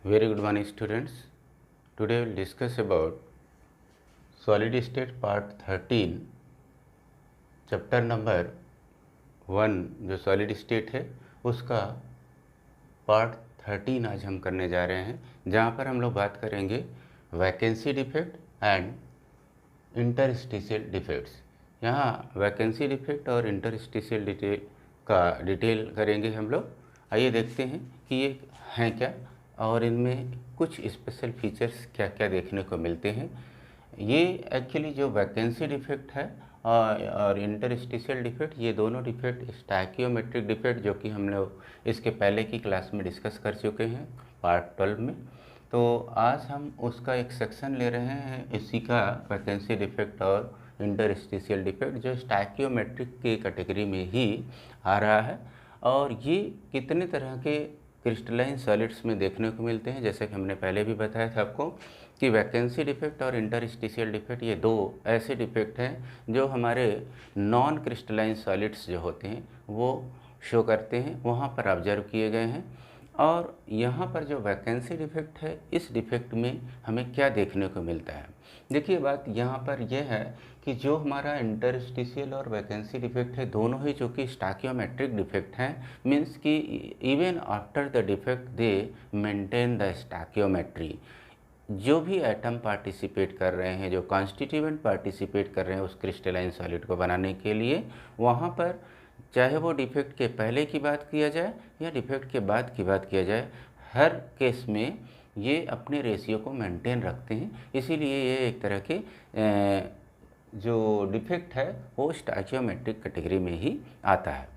Very good morning students. Today we will discuss about solid state part 13 chapter number 1 जो solid state है उसका part 13 आज हम करने जा रहे हैं, जहाँ पर हम लोग बात करेंगे vacancy defect and interstitial defects. यहाँ वैकेंसी डिफेक्ट और इंटरस्टिशियल डिटेल करेंगे हम लोग। आइए देखते हैं कि ये हैं क्या और इनमें कुछ स्पेशल फीचर्स क्या क्या देखने को मिलते हैं। ये एक्चुअली जो वैकेंसी डिफेक्ट है और इंटरस्टिशियल डिफेक्ट, ये दोनों डिफेक्ट स्टैकियोमेट्रिक डिफेक्ट जो कि हम लोग इसके पहले की क्लास में डिस्कस कर चुके हैं पार्ट 12 में। तो आज हम उसका एक सेक्शन ले रहे हैं इसी का, वैकेंसी डिफेक्ट और इंटरस्टिशियल डिफेक्ट, जो स्टैकियोमेट्रिक की कैटेगरी में ही आ रहा है। और ये कितने तरह के क्रिस्टलाइन सॉलिड्स में देखने को मिलते हैं, जैसे कि हमने पहले भी बताया था आपको कि वैकेंसी डिफेक्ट और इंटरस्टिशियल डिफेक्ट ये दो ऐसे डिफेक्ट हैं जो हमारे नॉन क्रिस्टलाइन सॉलिड्स जो होते हैं वो शो करते हैं, वहाँ पर ऑब्जर्व किए गए हैं। और यहाँ पर जो वैकेंसी डिफेक्ट है, इस डिफेक्ट में हमें क्या देखने को मिलता है। देखिए बात यहाँ पर यह है कि जो हमारा इंटरस्टिशियल और वैकेंसी डिफेक्ट है, दोनों ही जो कि स्टैकियोमेट्रिक डिफेक्ट हैं, मीन्स कि even after the defect they maintain the stoichiometry. जो भी एटम पार्टिसिपेट कर रहे हैं, जो कॉन्स्टिट्यूएंट पार्टिसिपेट कर रहे हैं उस क्रिस्टलाइन सॉलिड को बनाने के लिए, वहाँ पर चाहे वो डिफेक्ट के पहले की बात किया जाए या डिफेक्ट के बाद की बात किया जाए, हर केस में ये अपने रेशियो को मेंटेन रखते हैं। इसीलिए ये एक तरह के जो डिफेक्ट है वो स्टैकियोमेट्रिक कैटेगरी में ही आता है।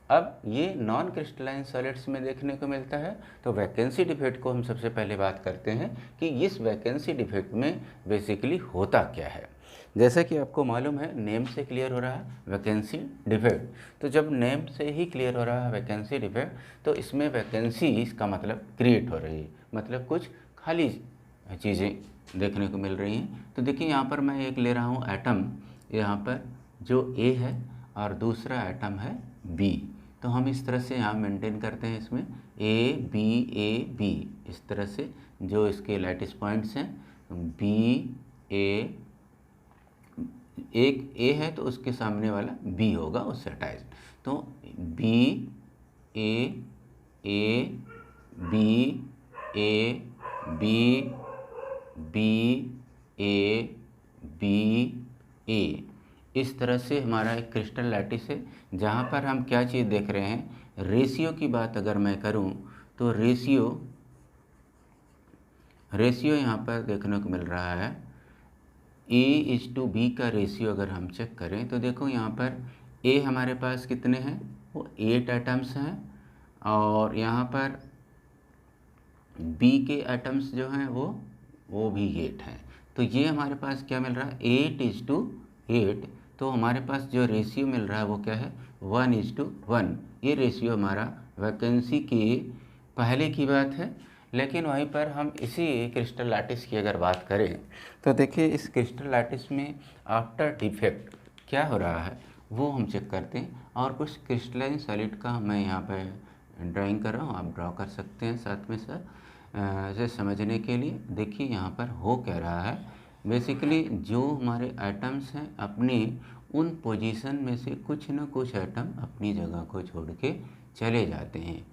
अब ये नॉन क्रिस्टलाइन सॉलिड्स में देखने को मिलता है। तो वैकेंसी डिफेक्ट को हम सबसे पहले बात करते हैं कि इस वैकेंसी डिफेक्ट में बेसिकली होता क्या है। जैसा कि आपको मालूम है, नेम से क्लियर हो रहा है वैकेंसी डिफेक्ट। तो जब नेम से ही क्लियर हो रहा है वैकेंसी डिफेक्ट, तो इसमें वैकेंसी इसका मतलब क्रिएट हो रही है, मतलब कुछ खाली चीज़ें देखने को मिल रही हैं। तो देखिए यहाँ पर मैं एक ले रहा हूँ एटम, यहाँ पर जो ए है और दूसरा एटम है बी। तो हम इस तरह से यहाँ मेंटेन करते हैं इसमें ए बी, इस तरह से जो इसके लैटिस पॉइंट्स हैं, बी ए, एक ए है तो उसके सामने वाला बी होगा उससे अटैच। तो B A B A B B A B A, इस तरह से हमारा एक क्रिस्टल लैटिस है, जहाँ पर हम क्या चीज़ देख रहे हैं, रेशियो की बात अगर मैं करूँ तो रेशियो यहाँ पर देखने को मिल रहा है। A:B का रेशियो अगर हम चेक करें तो देखो यहाँ पर A हमारे पास कितने हैं, वो 8 एटम्स हैं, और यहाँ पर B के एटम्स जो हैं वो भी 8 हैं। तो ये हमारे पास क्या मिल रहा है, 8:8। तो हमारे पास जो रेशियो मिल रहा है वो क्या है, 1:1। ये रेशियो हमारा वैकेंसी की पहले की बात है। लेकिन वहीं पर हम इसी क्रिस्टल लैटिस की अगर बात करें तो देखिए इस क्रिस्टल लैटिस में आफ्टर डिफेक्ट क्या हो रहा है वो हम चेक करते हैं। और कुछ क्रिस्टलाइन सॉलिड का मैं यहाँ पर ड्राइंग कर रहा हूँ, आप ड्रॉ कर सकते हैं साथ में सर, इसे समझने के लिए। देखिए यहाँ पर हो क्या रहा है, बेसिकली जो हमारे एटम्स हैं अपनी उन पोजीशन में से कुछ न कुछ एटम अपनी जगह को छोड़ के चले जाते हैं,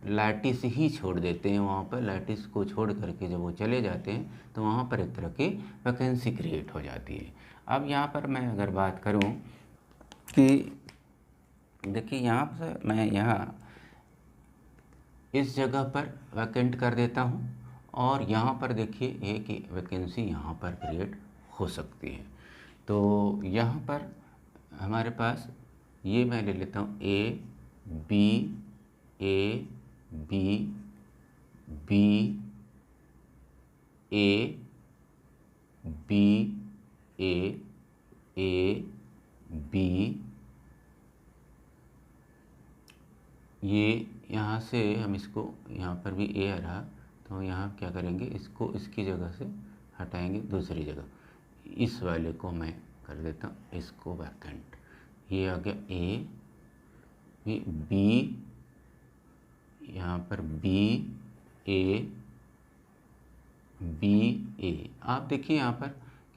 लैटिस ही छोड़ देते हैं। वहाँ पर लैटिस को छोड़ करके जब वो चले जाते हैं तो वहाँ पर एक तरह की वैकेंसी क्रिएट हो जाती है। अब यहाँ पर मैं अगर बात करूँ कि देखिए यहाँ से मैं यहाँ इस जगह पर वैकेंट कर देता हूँ, और यहाँ पर देखिए एक वैकेंसी यहाँ पर क्रिएट हो सकती है। तो यहाँ पर हमारे पास ये मैं ले लेता हूँ A B B A B A B, ये यहाँ से हम इसको, यहाँ पर भी ए आ रहा, तो यहाँ क्या करेंगे, इसको इसकी जगह से हटाएंगे दूसरी जगह, इस वाले को मैं कर देता हूँ इसको वैकेंट। ये आ गया ए, बी, यहाँ पर बी ए बी ए। आप देखिए यहाँ पर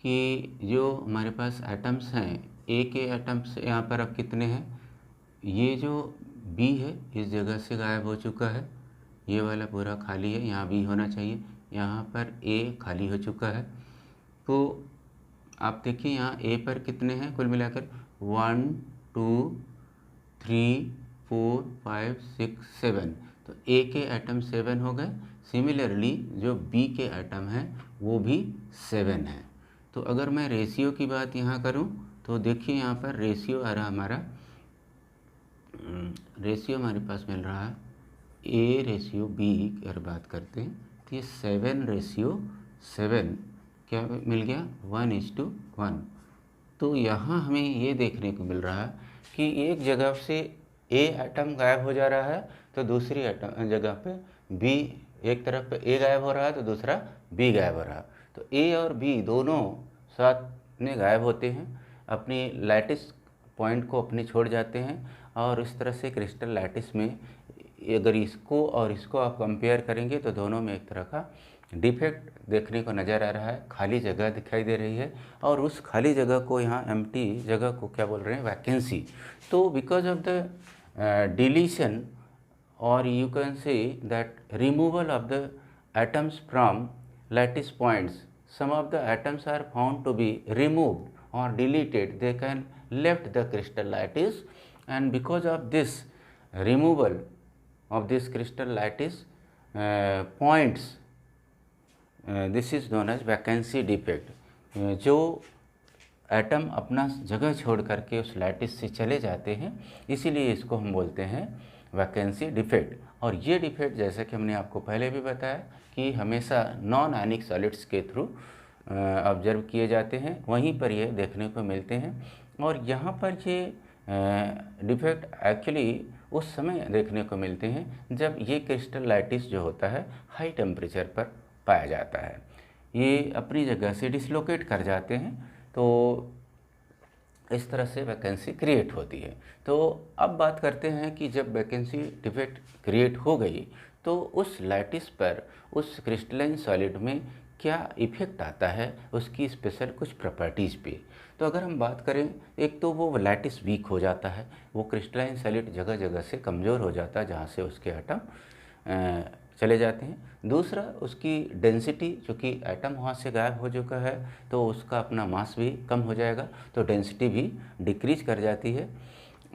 कि जो हमारे पास एटम्स हैं, ए के एटम्स यहाँ पर अब कितने हैं, ये जो बी है इस जगह से गायब हो चुका है, ये वाला पूरा खाली है, यहाँ बी होना चाहिए, यहाँ पर ए खाली हो चुका है। तो आप देखिए यहाँ ए पर कितने हैं कुल मिलाकर 1 2 3 4 5 6 7, तो ए के एटम 7 हो गए। सिमिलरली जो बी के एटम हैं वो भी 7 है। तो अगर मैं रेशियो की बात यहाँ करूँ तो देखिए यहाँ पर रेशियो आ रहा हमारा, रेशियो हमारे पास मिल रहा है ए रेशियो बी अगर बात करते हैं तो ये 7:7 क्या मिल गया, 1:1। तो यहाँ हमें ये देखने को मिल रहा है कि एक जगह से ए एटम गायब हो जा रहा है तो दूसरी एटम जगह पे बी, एक तरफ पे ए गायब हो रहा है तो दूसरा बी गायब हो रहा है। तो ए और बी दोनों साथ में गायब होते हैं, अपनी लैटिस पॉइंट को अपने छोड़ जाते हैं, और इस तरह से क्रिस्टल लैटिस में अगर इसको और इसको आप कंपेयर करेंगे तो दोनों में एक तरह का डिफेक्ट देखने को नज़र आ रहा है, खाली जगह दिखाई दे रही है, और उस खाली जगह को यहाँ एम्प्टी जगह को क्या बोल रहे हैं, वैकेंसी। तो बिकॉज ऑफ द डिलीशन और you can say that removal of the atoms from lattice points, some of the atoms are found to be removed or deleted, they can left the crystal lattice, and because of this removal of this crystal lattice points, this is known as vacancy defect। जो atom अपना जगह छोड़ करके उस lattice से चले जाते हैं, इसीलिए इसको हम बोलते हैं वैकेंसी डिफेक्ट। और ये डिफेक्ट जैसे कि हमने आपको पहले भी बताया कि हमेशा नॉन आयनिक सॉलिड्स के थ्रू ऑब्जर्व किए जाते हैं, वहीं पर ये देखने को मिलते हैं। और यहाँ पर ये डिफेक्ट एक्चुअली उस समय देखने को मिलते हैं जब ये क्रिस्टल लैटिस जो होता है हाई टेम्परेचर पर पाया जाता है, ये अपनी जगह से डिसलोकेट कर जाते हैं, तो इस तरह से वैकेंसी क्रिएट होती है। तो अब बात करते हैं कि जब वैकेंसी डिफेक्ट क्रिएट हो गई तो उस लैटिस पर, उस क्रिस्टलाइन सॉलिड में क्या इफ़ेक्ट आता है, उसकी स्पेशल कुछ प्रॉपर्टीज़ पे। तो अगर हम बात करें, एक तो वो लैटिस वीक हो जाता है, वो क्रिस्टलाइन सॉलिड जगह जगह से कमज़ोर हो जाता है जहाँ से उसके एटम चले जाते हैं। दूसरा, उसकी डेंसिटी, चूँकि एटम वहाँ से गायब हो चुका है तो उसका अपना मास भी कम हो जाएगा, तो डेंसिटी भी डिक्रीज कर जाती है।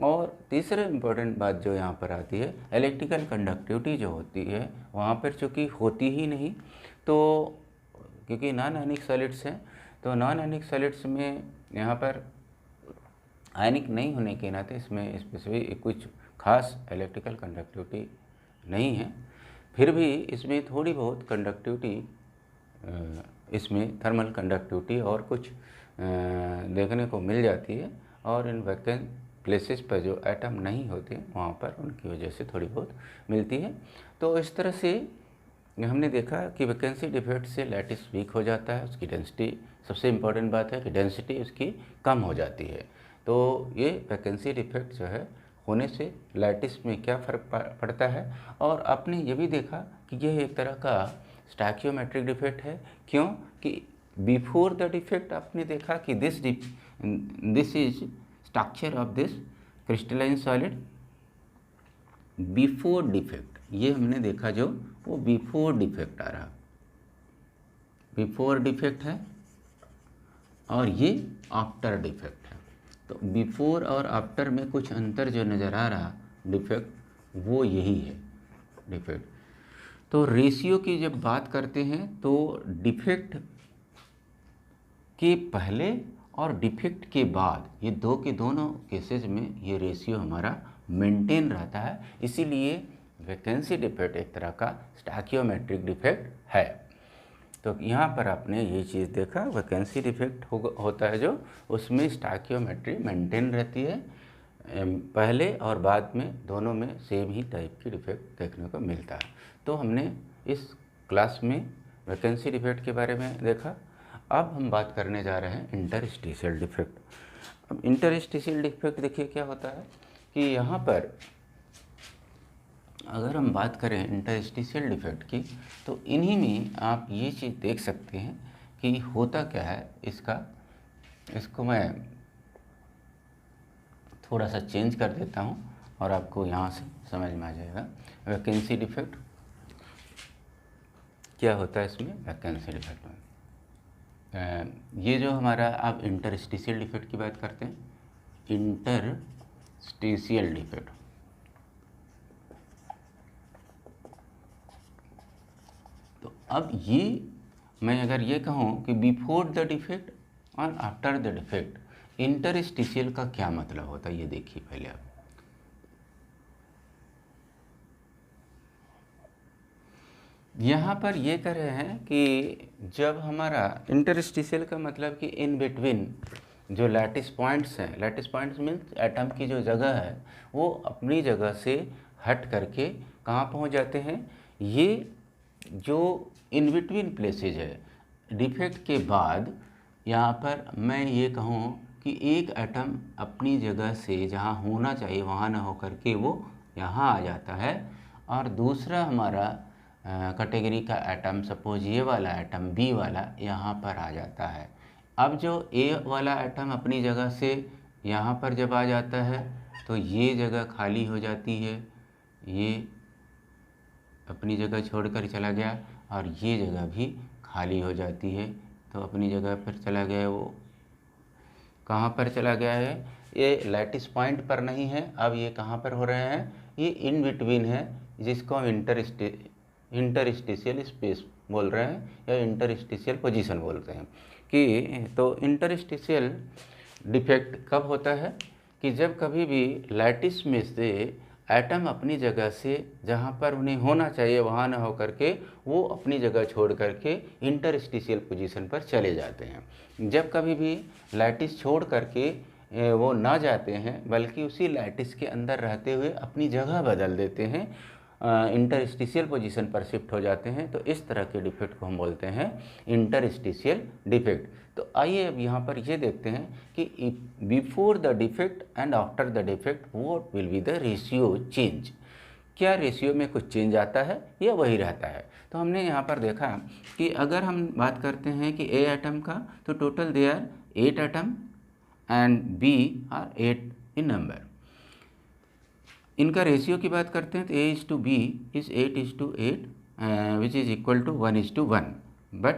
और तीसरा इम्पोर्टेंट बात जो यहाँ पर आती है, इलेक्ट्रिकल कंडक्टिविटी जो होती है वहाँ पर चूँकि होती ही नहीं, तो क्योंकि नॉन आयनिक सॉलिड्स हैं, तो नॉन आयनिक सॉलिड्स में यहाँ पर आयनिक नहीं होने के नाते इसमें स्पेसिफिक कुछ खास इलेक्ट्रिकल कंडक्टिविटी नहीं है। फिर भी इसमें थोड़ी बहुत कंडक्टिविटी, इसमें थर्मल कंडक्टिविटी और कुछ देखने को मिल जाती है, और इन वैकेंट प्लेसेस पर जो एटम नहीं होते वहाँ पर उनकी वजह से थोड़ी बहुत मिलती है। तो इस तरह से हमने देखा कि वैकेंसी डिफेक्ट से लैटिस वीक हो जाता है, उसकी डेंसिटी, सबसे इम्पॉर्टेंट बात है कि डेंसिटी उसकी कम हो जाती है। तो ये वैकेंसी डिफेक्ट जो है होने से लैटिस में क्या फ़र्क पड़ता है, और आपने ये भी देखा कि यह एक तरह का स्टैकियोमेट्रिक डिफेक्ट है। क्यों कि बिफोर द डिफेक्ट आपने देखा कि this is structure of this crystalline solid before defect, ये हमने देखा जो वो बिफोर डिफेक्ट आ रहा, बिफोर डिफेक्ट है, और ये आफ्टर डिफेक्ट है। तो बिफोर और आफ्टर में कुछ अंतर जो नज़र आ रहा डिफेक्ट, वो यही है डिफेक्ट। तो रेशियो की जब बात करते हैं तो डिफेक्ट के पहले और डिफेक्ट के बाद, ये दो के दोनों केसेस में ये रेशियो हमारा मेंटेन रहता है, इसीलिए वैकेंसी डिफेक्ट एक तरह का स्टैकियोमेट्रिक डिफेक्ट है। तो यहाँ पर आपने ये चीज़ देखा, वैकेंसी डिफेक्ट होता है जो, उसमें स्टैकियोमेट्री मेंटेन रहती है, पहले और बाद में दोनों में सेम ही टाइप की डिफेक्ट देखने को मिलता है। तो हमने इस क्लास में वैकेंसी डिफेक्ट के बारे में देखा। अब हम बात करने जा रहे हैं इंटरस्टिशियल डिफेक्ट। अब इंटरस्टिशियल डिफेक्ट देखिए क्या होता है कि यहाँ पर अगर हम बात करें इंटरस्टिशियल डिफेक्ट की, तो इन्हीं में आप ये चीज़ देख सकते हैं कि होता क्या है इसका। इसको मैं थोड़ा सा चेंज कर देता हूँ और आपको यहाँ से समझ में आ जाएगा। वैकेंसी डिफेक्ट क्या होता है इसमें। वैकेंसी डिफेक्ट में ये जो हमारा, आप इंटरस्टिशियल डिफेक्ट की बात करते हैं, इंटरस्टिशियल डिफेक्ट, तो अब ये मैं अगर ये कहूँ कि बिफोर द डिफेक्ट और आफ्टर द डिफेक्ट, इंटरस्टिशियल का क्या मतलब होता है, ये देखिए पहले आप। यहाँ पर ये कह रहे हैं कि जब हमारा इंटरस्टिशियल का मतलब कि इन बिटवीन जो लैटिस पॉइंट्स हैं, लैटिस पॉइंट्स मीन्स एटम की जो जगह है वो अपनी जगह से हट करके कहाँ पहुँच जाते हैं। ये जो इन बिटवीन प्लेसेज है डिफेक्ट के बाद, यहाँ पर मैं ये कहूँ कि एक एटम अपनी जगह से जहाँ होना चाहिए वहाँ ना हो करके वो यहाँ आ जाता है, और दूसरा हमारा कैटेगरी का एटम, सपोज ये वाला एटम बी वाला यहाँ पर आ जाता है। अब जो ए वाला एटम अपनी जगह से यहाँ पर जब आ जाता है तो ये जगह खाली हो जाती है, ये अपनी जगह छोड़कर चला गया और ये जगह भी खाली हो जाती है। तो अपनी जगह पर चला गया, वो कहाँ पर चला गया है, ये लैटिस पॉइंट पर नहीं है, अब ये कहाँ पर हो रहे हैं, ये इन बिटवीन है, जिसको हम इंटरस्टिशियल स्पेस बोल रहे हैं या इंटरस्टिशियल पोजीशन बोलते हैं। कि तो इंटरस्टिशियल डिफेक्ट कब होता है कि जब कभी भी लैटिस में से एटम अपनी जगह से जहाँ पर उन्हें होना चाहिए वहाँ ना हो करके वो अपनी जगह छोड़ करके इंटरस्टिशियल पोजीशन पर चले जाते हैं। जब कभी भी लैटिस छोड़ करके वो ना जाते हैं बल्कि उसी लैटिस के अंदर रहते हुए अपनी जगह बदल देते हैं, इंटरस्टिशियल पोजीशन पर शिफ्ट हो जाते हैं, तो इस तरह के डिफेक्ट को हम बोलते हैं इंटरस्टिशियल डिफेक्ट। तो आइए अब यहाँ पर ये देखते हैं कि before the defect and after the defect what will be the ratio change. क्या रेशियो में कुछ चेंज आता है या वही रहता है। तो हमने यहाँ पर देखा कि अगर हम बात करते हैं कि ए एटम का, तो total they are 8 atom and B are 8 in number. इनका रेशियो की बात करते हैं तो A is to B is 8:8 which is equal to 1:1। But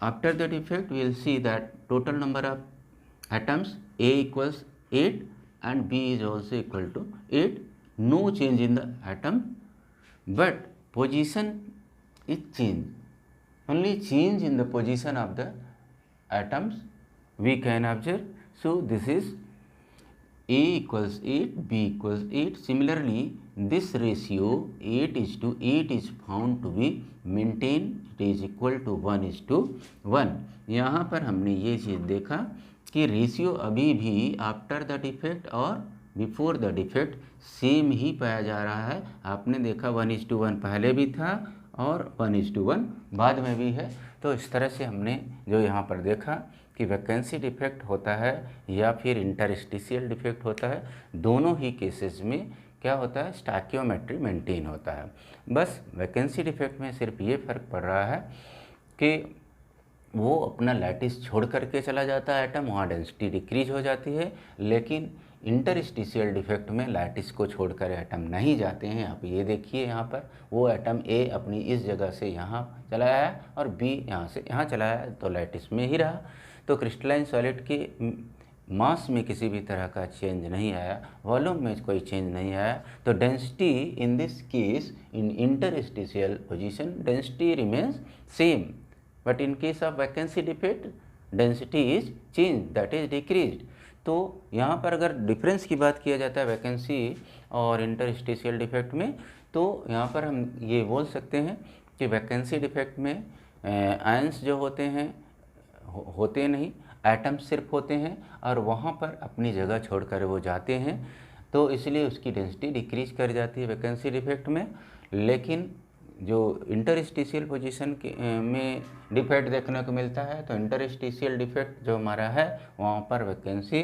after the defect we will see that total number of atoms A equals 8 and b is also equal to 8. No change in the atom, but position is changed. Only change in the position of the atoms we can observe. So this is a equals 8, b equals 8. Similarly, this ratio 8:8 is found to be maintained. It is equal to 1:1. यहाँ पर हमने ये चीज़ देखा कि ratio अभी भी after the defect और before the defect same ही पाया जा रहा है। आपने देखा 1:1 पहले भी था और 1:1 बाद में भी है। तो इस तरह से हमने जो यहाँ पर देखा कि वैकेंसी डिफेक्ट होता है या फिर इंटरस्टिशियल डिफेक्ट होता है, दोनों ही केसेस में क्या होता है, स्टैकियोमेट्री मेंटेन होता है। बस वैकेंसी डिफेक्ट में सिर्फ ये फ़र्क पड़ रहा है कि वो अपना लैटिस छोड़ करके चला जाता है एटम, वहाँ डेंसिटी डिक्रीज हो जाती है। लेकिन इंटरस्टिशियल डिफेक्ट में लैटिस को छोड़कर एटम नहीं जाते हैं। आप ये देखिए यहाँ पर वो एटम ए अपनी इस जगह से यहाँ चला आया और बी यहाँ से यहाँ चला आया, तो लैटिस में ही रहा। तो क्रिस्टलाइन सॉलिड की मास में किसी भी तरह का चेंज नहीं आया, वॉल्यूम में कोई चेंज नहीं आया। तो density in this case in interstitial position density remains same, but in case of vacancy defect density is change, that is decreased. तो यहाँ पर अगर डिफरेंस की बात किया जाता है वैकेंसी और इंटरस्टिशियल डिफेक्ट में, तो यहाँ पर हम ये बोल सकते हैं कि वैकेंसी डिफेक्ट में आयंस जो होते हैं होते नहीं, एटम्स सिर्फ होते हैं और वहाँ पर अपनी जगह छोड़कर वो जाते हैं, तो इसलिए उसकी डेंसिटी डिक्रीज कर जाती है वैकेंसी डिफेक्ट में। लेकिन जो इंटरस्टिशियल पोजीशन के में डिफेक्ट देखने को मिलता है, तो इंटरस्टिशियल डिफेक्ट जो हमारा है वहाँ पर वैकेंसी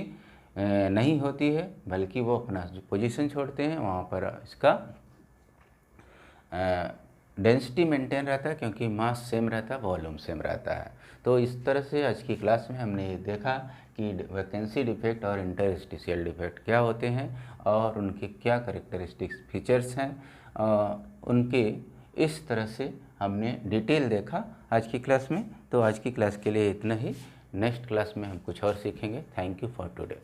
नहीं होती है, बल्कि वो अपना पोजीशन छोड़ते हैं, वहाँ पर इसका डेंसिटी मेंटेन रहता है क्योंकि मास सेम रहता है, वॉल्यूम सेम रहता है। तो इस तरह से आज की क्लास में हमने ये देखा कि वैकेंसी डिफेक्ट और इंटरस्टिशियल डिफेक्ट क्या होते हैं और उनके क्या कैरेक्टरिस्टिक्स फीचर्स हैं, उनके इस तरह से हमने डिटेल देखा आज की क्लास में। तो आज की क्लास के लिए इतना ही। नेक्स्ट क्लास में हम कुछ और सीखेंगे। Thank you for today.